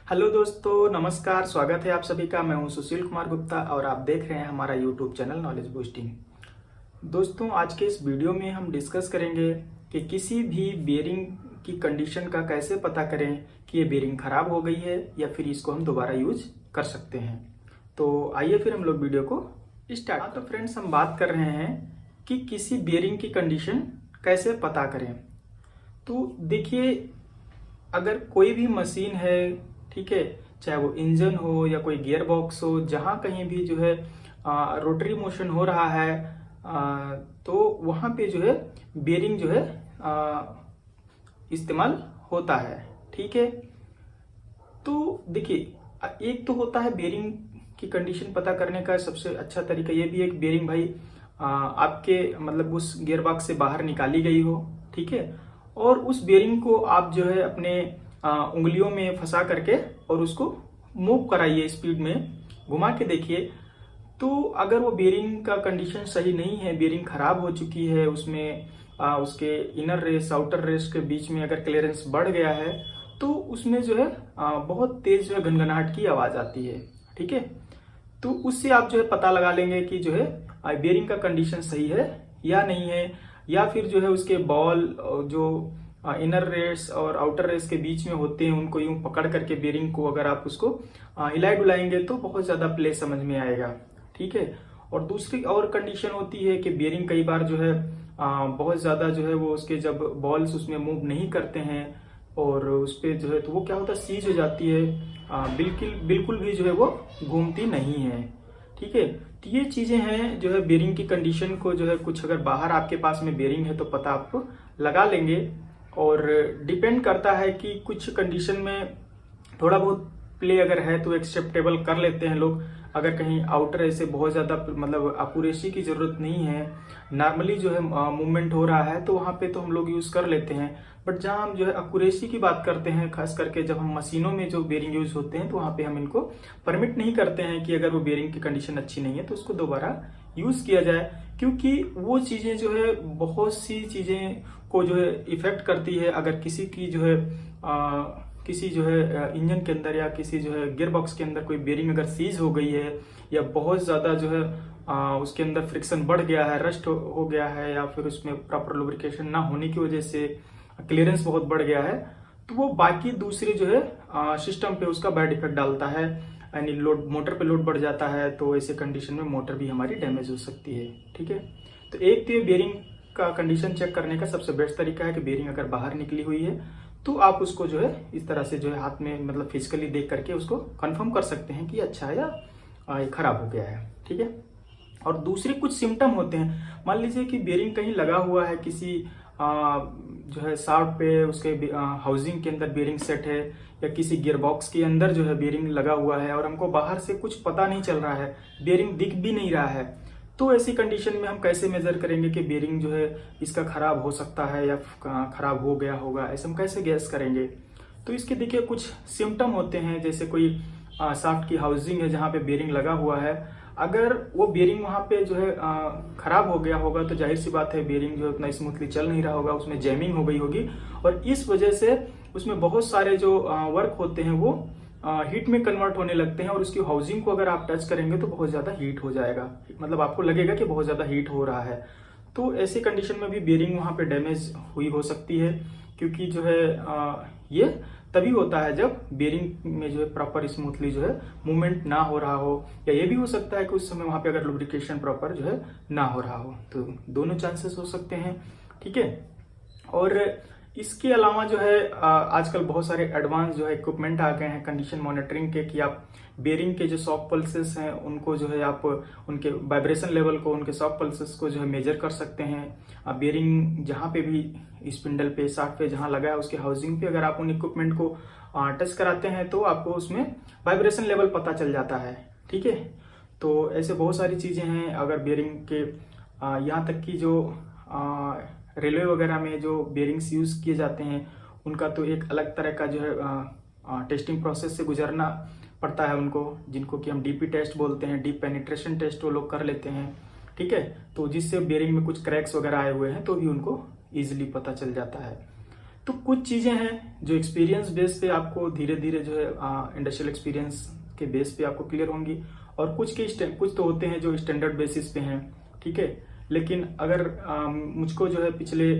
Hello दोस्तों, नमस्कार। स्वागत है आप सभी का। मैं हूं सुशील कुमार गुप्ता और आप देख रहे हैं हमारा यूट्यूब चैनल नॉलेज बूस्टिंग। दोस्तों, आज के इस वीडियो में हम डिस्कस करेंगे कि किसी भी बेरिंग की कंडीशन का कैसे पता करें कि ये बेरिंग खराब हो गई है या फिर इसको हम दोबारा यूज कर सकते हैं। तो आइए फिर हम लोग वीडियो को स्टार्ट। तो फ्रेंड्स, हम बात कर रहे हैं कि किसी बेरिंग की कंडीशन कैसे पता करें। तो देखिए, अगर कोई भी मशीन है, ठीक है, चाहे वो इंजन हो या कोई गियर बॉक्स हो, जहां कहीं भी जो है रोटरी मोशन हो रहा है, तो वहां पे जो है बेरिंग जो है इस्तेमाल होता है। ठीक है, तो देखिए, एक तो होता है बेरिंग की कंडीशन पता करने का सबसे अच्छा तरीका ये भी है कि बेरिंग भाई आपके मतलब उस गियर बॉक्स से बाहर निकाली गई हो। ठीक है, और उस बेरिंग को आप जो है अपने उंगलियों में फंसा करके और उसको मूव कराइए, स्पीड में घुमा के देखिए। तो अगर वो बेरिंग का कंडीशन सही नहीं है, बेरिंग खराब हो चुकी है, उसमें उसके इनर रेस आउटर रेस के बीच में अगर क्लियरेंस बढ़ गया है, तो उसमें जो है बहुत तेज जो है घनघनाहट की आवाज आती है। ठीक है, तो उससे आप जो है पता लगा लेंगे कि जो है बेरिंग का कंडीशन सही है या नहीं है, या फिर जो है उसके बॉल जो इनर रेस और आउटर रेस के बीच में होते हैं उनको यूं पकड़ करके बेरिंग को अगर आप उसको हिलाए डुलाएंगे तो बहुत ज्यादा प्ले समझ में आएगा। ठीक है, और दूसरी और कंडीशन होती है कि बेरिंग कई बार जो है बहुत ज्यादा जो है वो उसके जब बॉल्स उसमें मूव नहीं करते हैं और उस पर जो है तो वो क्या होता है, सीज हो जाती है, बिल्कुल बिल्कुल भी जो है वो घूमती नहीं है। ठीक है, तो ये चीजें हैं जो है बेरिंग की कंडीशन को जो है कुछ अगर बाहर आपके पास में बेरिंग है तो पता आप लगा लेंगे। और डिपेंड करता है कि कुछ कंडीशन में थोड़ा बहुत प्ले अगर है तो एक्सेप्टेबल कर लेते हैं लोग। अगर कहीं आउटर ऐसे बहुत ज्यादा मतलब अकुरेसी की जरूरत नहीं है, नॉर्मली जो है मूवमेंट हो रहा है, तो वहां पे तो हम लोग यूज कर लेते हैं। बट जहां हम जो है अकुरेसी की बात करते हैं, खास करके जब हम मशीनों में जो बेरिंग यूज होते हैं, तो वहां पे हम इनको परमिट नहीं करते हैं कि अगर वो बेरिंग की कंडीशन अच्छी नहीं है तो उसको दोबारा यूज किया जाए, क्योंकि वो चीजें जो है बहुत सी चीजें को जो है इफेक्ट करती है। अगर किसी की जो है किसी जो है इंजन के अंदर या किसी जो है गियर बॉक्स के अंदर कोई बेरिंग अगर सीज हो गई है या बहुत ज्यादा जो है उसके अंदर फ्रिक्शन बढ़ गया है, रस्ट हो गया है, या फिर उसमें प्रॉपर लुब्रिकेशन ना होने की वजह से क्लियरेंस बहुत बढ़ गया है, तो वो बाकी दूसरे जो है सिस्टम पे उसका बैड इफेक्ट डालता है, यानी लोड मोटर पे लोड बढ़ जाता है। तो ऐसे कंडीशन में मोटर भी हमारी डैमेज हो सकती है। ठीक है, तो एक तो ये बेरिंग का कंडीशन चेक करने का सबसे बेस्ट तरीका है कि बेरिंग अगर बाहर निकली हुई है तो आप उसको जो है इस तरह से जो है हाथ में मतलब फिजिकली देख करके उसको कंफर्म कर सकते हैं कि अच्छा है या खराब हो गया है। ठीक है, और दूसरे कुछ सिम्टम होते हैं। मान लीजिए कि बेरिंग कहीं लगा हुआ है किसी जो है शाफ्ट पे, उसके हाउसिंग के अंदर बेरिंग सेट है, या किसी गियर बॉक्स के अंदर जो है बेरिंग लगा हुआ है और हमको बाहर से कुछ पता नहीं चल रहा है, बेरिंग दिख भी नहीं रहा है, तो ऐसी कंडीशन में हम कैसे मेजर करेंगे कि बेरिंग जो है इसका खराब हो सकता है या खराब हो गया होगा, ऐसे हम कैसे गैस करेंगे। तो इसके देखिए कुछ सिम्टम होते हैं, जैसे कोई शाफ्ट की हाउसिंग है जहां पे बेरिंग लगा हुआ है, अगर वो बेरिंग वहां पे जो है खराब हो गया होगा तो जाहिर सी बात है बेरिंग जो है उतना स्मूथली चल नहीं रहा होगा, उसमें जैमिंग हो गई होगी, और इस वजह से उसमें बहुत सारे जो वर्क होते हैं वो हीट में कन्वर्ट होने लगते हैं, और उसकी हाउसिंग को अगर आप टच करेंगे तो बहुत ज्यादा हीट हो जाएगा, मतलब आपको लगेगा कि बहुत ज्यादा हीट हो रहा है। तो ऐसी कंडीशन में भी बेरिंग वहां पे डैमेज हुई हो सकती है, क्योंकि जो है ये तभी होता है जब बेरिंग में जो है प्रॉपर स्मूथली जो है मूवमेंट ना हो रहा हो, या ये भी हो सकता है कि उस समय वहां पे अगर लुब्रिकेशन प्रॉपर जो है ना हो रहा हो, तो दोनों चांसेस हो सकते हैं। ठीक है, और इसके अलावा जो है आजकल बहुत सारे एडवांस जो है इक्विपमेंट आ गए हैं कंडीशन मॉनिटरिंग के, कि आप बेरिंग के जो शॉक पल्सेस हैं उनको जो है आप उनके वाइब्रेशन लेवल को, उनके शॉक पल्सेस को जो है मेजर कर सकते हैं। बेरिंग जहां पे भी स्पिंडल पे शाफ्ट पे जहां लगा है उसके हाउसिंग पे अगर आप उन इक्विपमेंट को टच कराते हैं तो आपको उसमें वाइब्रेशन लेवल पता चल जाता है। ठीक है, तो ऐसे बहुत सारी चीजें हैं। अगर बेरिंग के यहाँ तक कि जो रेलवे वगैरह में जो बेरिंग्स यूज किए जाते हैं उनका तो एक अलग तरह का जो है टेस्टिंग प्रोसेस से गुजरना पड़ता है उनको, जिनको कि हम डीपी टेस्ट बोलते हैं, डीप पेनिट्रेशन टेस्ट वो लोग कर लेते हैं। ठीक है, तो जिससे बेरिंग में कुछ क्रैक्स वगैरह आए हुए हैं तो भी उनको इजिली पता चल जाता है। तो कुछ चीज़ें हैं जो एक्सपीरियंस बेस पे आपको धीरे धीरे जो है इंडस्ट्रियल एक्सपीरियंस के बेस पे आपको क्लियर होंगी, और कुछ तो होते हैं जो स्टैंडर्ड बेसिस पे हैं, ठीक है। लेकिन अगर मुझको जो है पिछले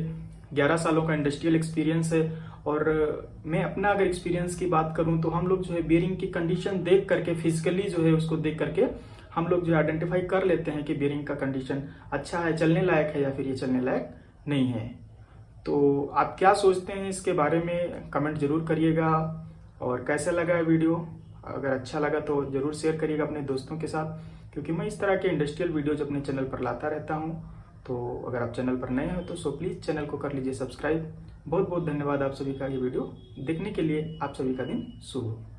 11 सालों का इंडस्ट्रियल एक्सपीरियंस है, और मैं अपना अगर एक्सपीरियंस की बात करूं तो हम लोग जो है बेरिंग की कंडीशन देख करके, फिजिकली जो है उसको देख करके हम लोग जो है आइडेंटिफाई कर लेते हैं कि बेरिंग का कंडीशन अच्छा है, चलने लायक है, या फिर ये चलने लायक नहीं है। तो आप क्या सोचते हैं इसके बारे में कमेंट जरूर करिएगा, और कैसा लगा है वीडियो, अगर अच्छा लगा तो जरूर शेयर करिएगा अपने दोस्तों के साथ, क्योंकि मैं इस तरह के इंडस्ट्रियल वीडियोज अपने चैनल पर लाता रहता हूँ। तो अगर आप चैनल पर नए हो तो सो प्लीज़ चैनल को कर लीजिए सब्सक्राइब। बहुत बहुत धन्यवाद आप सभी का ये वीडियो देखने के लिए। आप सभी का दिन शुभ हो।